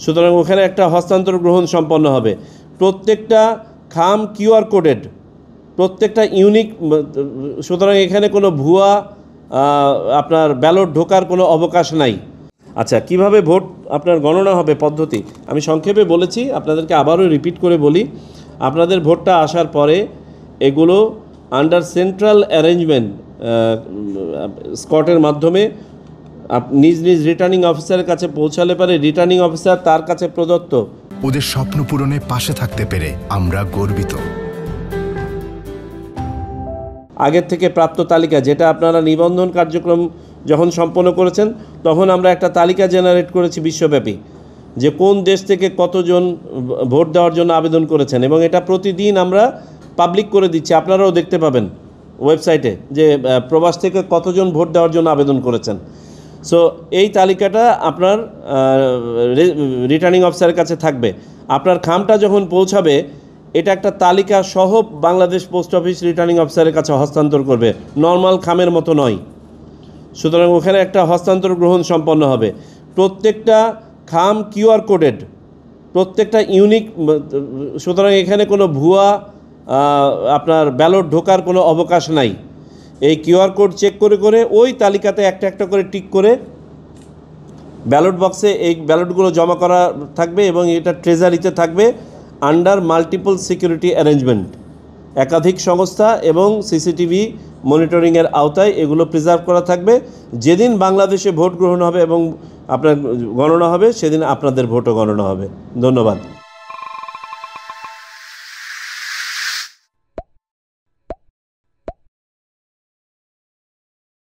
সুতরাং ওখানে একটা হস্তান্তর গ্রহণ সম্পন্ন হবে। প্রত্যেকটা খাম কিউআর কোডেড, প্রত্যেকটা ইউনিক। সুতরাং এখানে কোনো ভুয়া আপনার ব্যালট ঢোকার কোনো অবকাশ নাই। আচ্ছা, কিভাবে ভোট আপনার গণনা হবে পদ্ধতি আমি সংক্ষেপে বলেছি, আপনাদেরকে আবারও রিপিট করে বলি। আপনাদের ভোটটা আসার পরে এগুলো আন্ডার সেন্ট্রাল অ্যারেঞ্জমেন্ট স্কটের মাধ্যমে নিজ নিজ রিটার্নিং অফিসারের কাছে পৌঁছালে পারে রিটার্নিং অফিসার তার কাছে প্রদত্ত। ওদের স্বপ্ন পূরণে পাশে থাকতে পেরে আমরা গর্বিত। আগের থেকে প্রাপ্ত তালিকা, যেটা আপনারা নিবন্ধন কার্যক্রম যখন সম্পন্ন করেছেন তখন আমরা একটা তালিকা জেনারেট করেছি বিশ্বব্যাপী, যে কোন দেশ থেকে কতজন ভোট দেওয়ার জন্য আবেদন করেছেন, এবং এটা প্রতিদিন আমরা পাবলিক করে দিচ্ছি। আপনারাও দেখতে পাবেন ওয়েবসাইটে যে প্রবাস থেকে কতজন ভোট দেওয়ার জন্য আবেদন করেছেন। সো এই তালিকাটা আপনার রিটার্নিং অফিসারের কাছে থাকবে। আপনার খামটা যখন পৌঁছাবে এটা একটা তালিকা সহ বাংলাদেশ পোস্ট অফিস রিটার্নিং অফিসারের কাছে হস্তান্তর করবে, নর্মাল খামের মতো নয়। সুতরাং ওখানে একটা হস্তান্তর গ্রহণ সম্পন্ন হবে। প্রত্যেকটা খাম কিউআর কোডেড, প্রত্যেকটা ইউনিক। সুতরাং এখানে কোনো ভুয়া আপনার ব্যালট ঢোকার কোনো অবকাশ নাই। এই কিউআর কোড চেক করে করে ওই তালিকাতে একটা একটা করে টিক করে ব্যালট বক্সে এই ব্যালটগুলো জমা করা থাকবে, এবং এটা ট্রেজারিতে থাকবে আন্ডার মাল্টিপল সিকিউরিটি অ্যারেঞ্জমেন্ট। একাধিক সংস্থা এবং সিসিটিভি মনিটরিংয়ের আওতায় এগুলো প্রিজার্ভ করা থাকবে। যেদিন বাংলাদেশে ভোট গ্রহণ হবে এবং আপনার গণনা হবে সেদিন আপনাদের ভোটও গণনা হবে। ধন্যবাদ।